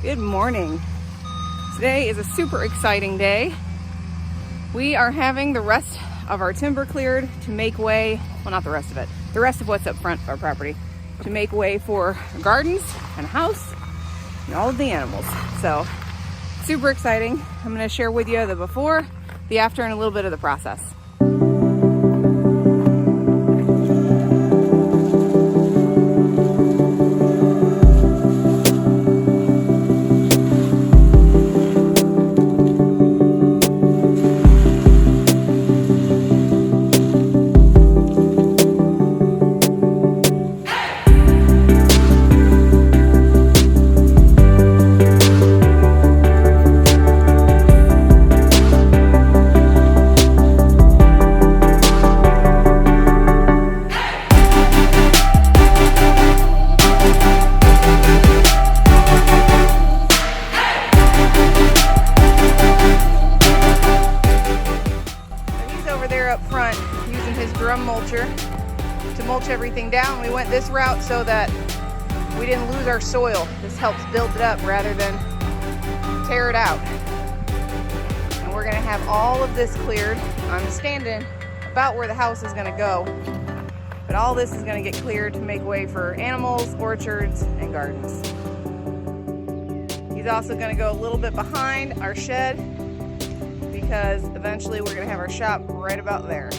Good morning. Today is a super exciting day. We are having the rest of our timber cleared to make way, well, not the rest of it, the rest of what's up front of our property, to make way for gardens and a house and all of the animals. So super exciting. I'm going to share with you the before, the after, and a little bit of the process. Up front using his drum mulcher to mulch everything down. We went this route so that we didn't lose our soil. This helps build it up rather than tear it out. And we're gonna have all of this cleared. I'm standing about where the house is gonna go, but all this is gonna get cleared to make way for animals, orchards, and gardens. He's also gonna go a little bit behind our shed, because eventually we're going to have our shop right about there.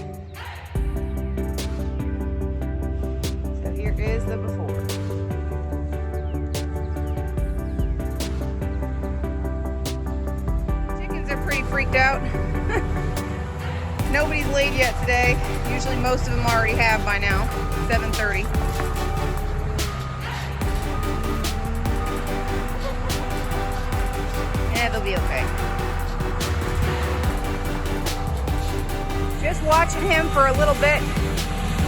So here is the before. Chickens are pretty freaked out. Nobody's laid yet today. Usually most of them already have by now, 7:30. Yeah, they'll be okay. Just watching him for a little bit,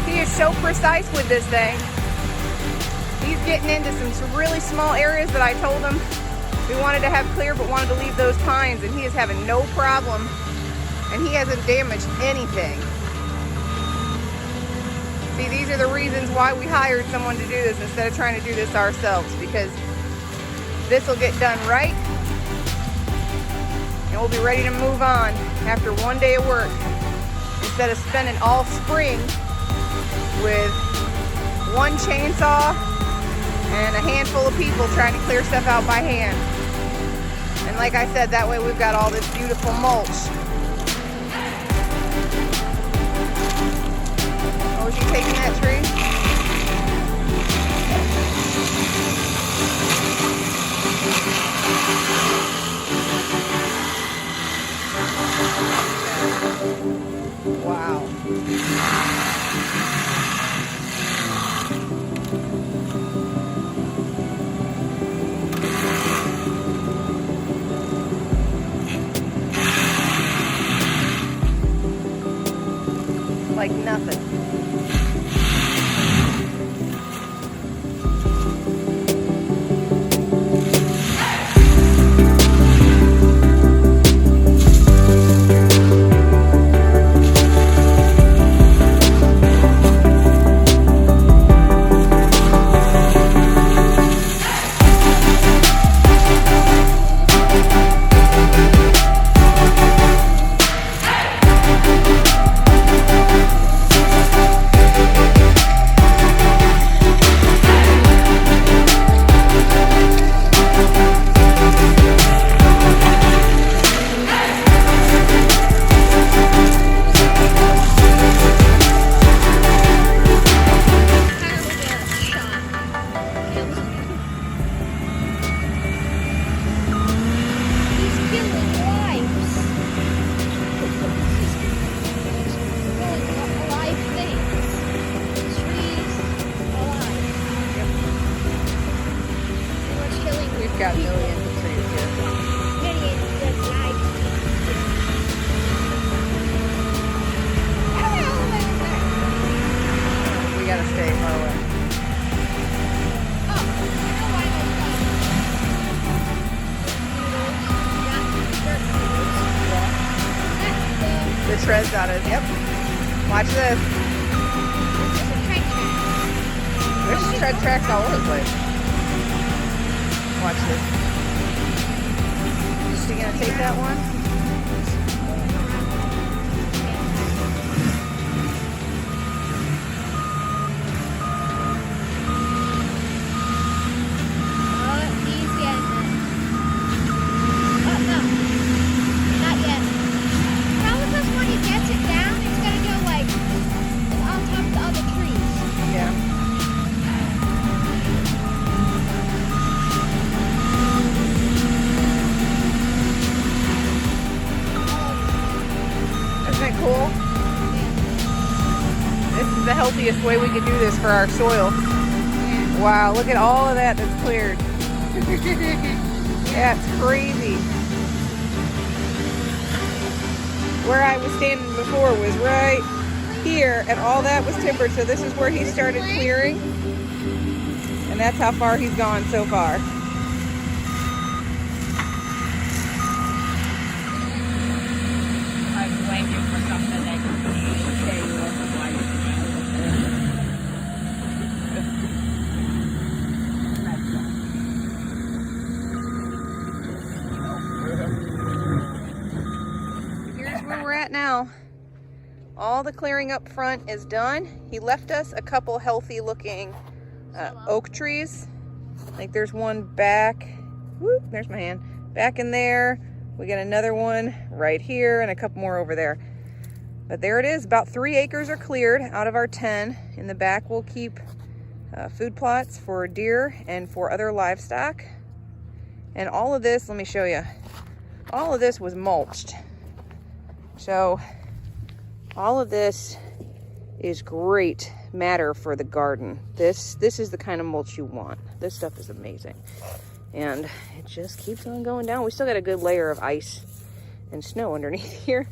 he is so precise with this thing. He's getting into some really small areas that I told him we wanted to have clear but wanted to leave those pines, and he is having no problem, and he hasn't damaged anything. See, these are the reasons why we hired someone to do this instead of trying to do this ourselves, because this will get done right and we'll be ready to move on after one day of work, instead of spending all spring with one chainsaw and a handful of people trying to clear stuff out by hand. And like I said, that way we've got all this beautiful mulch. Oh, is he taking that tree? Wow. Like nothing. Got millions of trees here. We gotta stay far away. The treads out of, yep. Watch this. There's tread tracks all over the place. Watch this. he gonna take that one? Cool. This is the healthiest way we could do this for our soil. Wow, look at all of that that's cleared. That's crazy. Where I was standing before was right here, and all that was timbered. So this is where he started clearing, and that's how far he's gone so far. Now all the clearing up front is done. He left us a couple healthy looking oak trees. Like there's one back, whoop, there's my hand, back in there. We got another one right here and a couple more over there. But there it is, about 3 acres are cleared out of our 10. In the back we'll keep food plots for deer and for other livestock. And all of this, let me show you, all of this was mulched. So all of this is great matter for the garden. This is the kind of mulch you want. This stuff is amazing. And it just keeps on going down. We still got a good layer of ice and snow underneath here.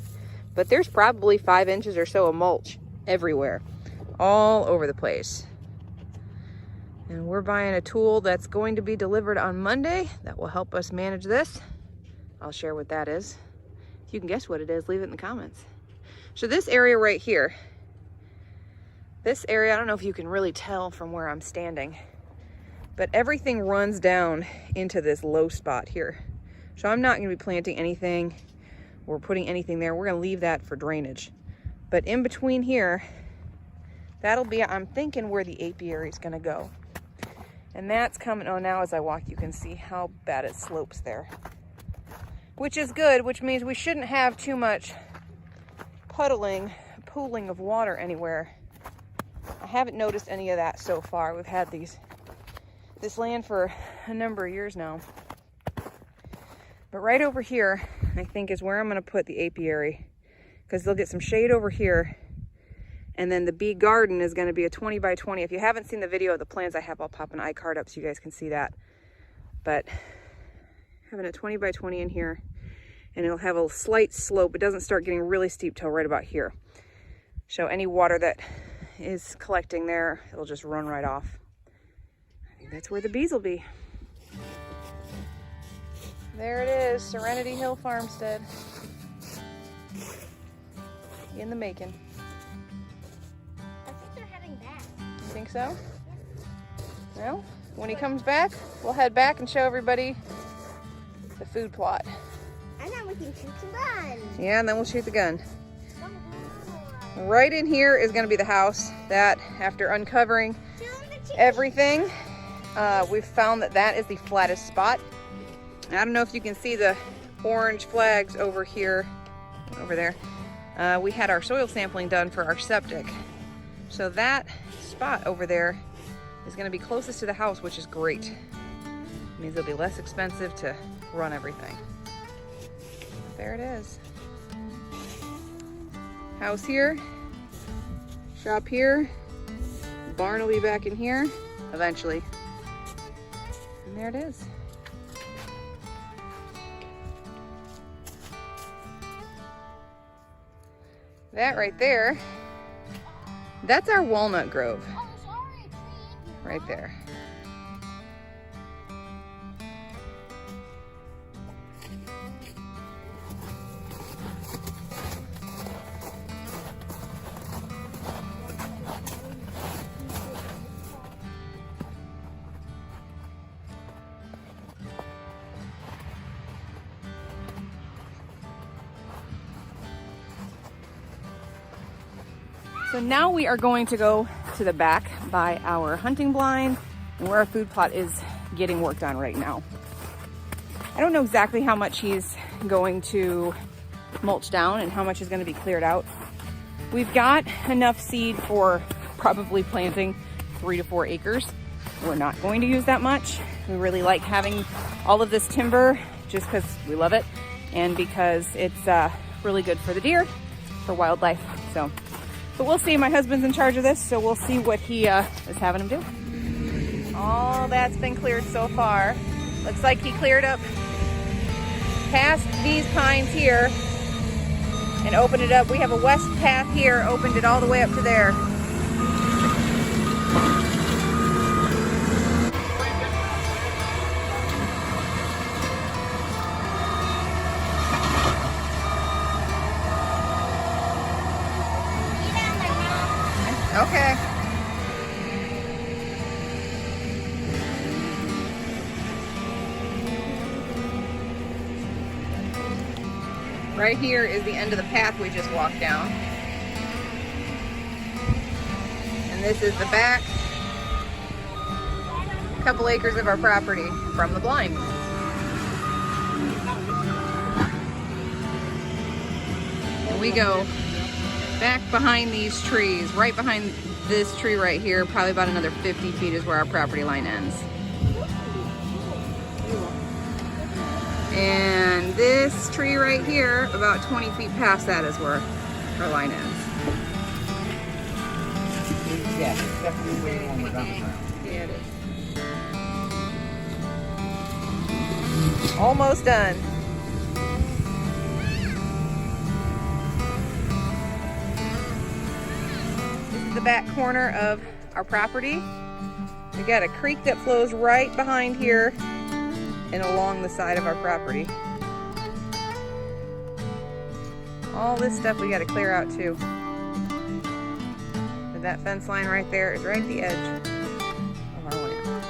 But there's probably 5 inches or so of mulch everywhere, all over the place. And we're buying a tool that's going to be delivered on Monday that will help us manage this. I'll share what that is. If you can guess what it is, leave it in the comments. So this area right here, this area, I don't know if you can really tell from where I'm standing, but everything runs down into this low spot here. So I'm not gonna be planting anything or putting anything there. We're gonna leave that for drainage. But in between here, that'll be, I'm thinking, where the apiary is gonna go. And that's coming, oh, now as I walk, you can see how bad it slopes there. Which is good, which means we shouldn't have too much pooling of water anywhere. I haven't noticed any of that so far. We've had this land for a number of years now. But right over here, I think, is where I'm gonna put the apiary, because they'll get some shade over here. And then the bee garden is gonna be a 20 by 20. If you haven't seen the video of the plans I have, I'll pop an iCard up so you guys can see that. But having a 20 by 20 in here, and it'll have a slight slope. It doesn't start getting really steep till right about here. So any water that is collecting there, it'll just run right off. I think that's where the bees will be. There it is, Serenity Hill Farmstead. In the making. I think they're heading back. You think so? Well, when he comes back, we'll head back and show everybody the food plot. And then we can shoot some guns. Yeah, and then we'll shoot the gun. Right in here is going to be the house that, after uncovering everything, we've found that that is the flattest spot. I don't know if you can see the orange flags over here, over there. We had our soil sampling done for our septic. So that spot over there is going to be closest to the house, which is great. It means it'll be less expensive to run everything. There it is. House here, shop here, barn will be back in here eventually. And there it is. That right there, that's our walnut grove. Right there. So now we are going to go to the back by our hunting blind and where our food plot is getting worked on right now. I don't know exactly how much he's going to mulch down and how much is going to be cleared out. We've got enough seed for probably planting 3 to 4 acres. We're not going to use that much. We really like having all of this timber just because we love it and because it's really good for the deer, for wildlife. But we'll see. My husband's in charge of this, so we'll see what he is having him do. All that's been cleared so far. Looks like he cleared up past these pines here and opened it up. We have a west path here, opened it all the way up to there. Okay. Right here is the end of the path we just walked down. And this is the back couple acres of our property from the blind. And we go back behind these trees, right behind this tree right here, probably about another 50 feet is where our property line ends. And this tree right here, about 20 feet past that is where our line ends. Yeah, definitely way longer down the ground. Yeah, it is. Almost done. This is the back corner of our property. We got a creek that flows right behind here and along the side of our property. All this stuff we got to clear out too. But that fence line right there is right at the edge of our land.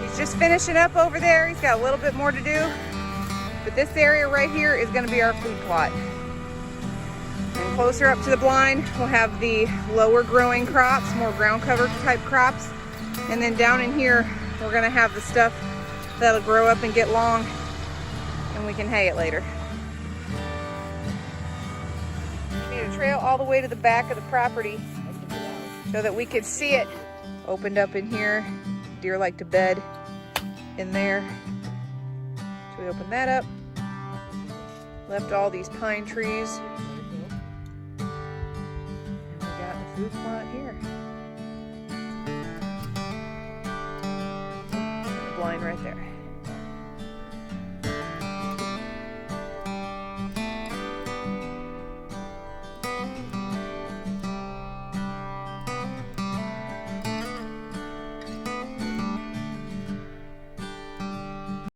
He's just finishing up over there. He's got a little bit more to do. But this area right here is going to be our food plot. And closer up to the blind, we'll have the lower growing crops, more ground cover type crops. And then down in here, we're going to have the stuff that'll grow up and get long, and we can hay it later. We made a trail all the way to the back of the property so that we could see it. Opened up in here. Deer like to bed in there. We opened that up, left all these pine trees, and we got the food plot here. And the blind right there.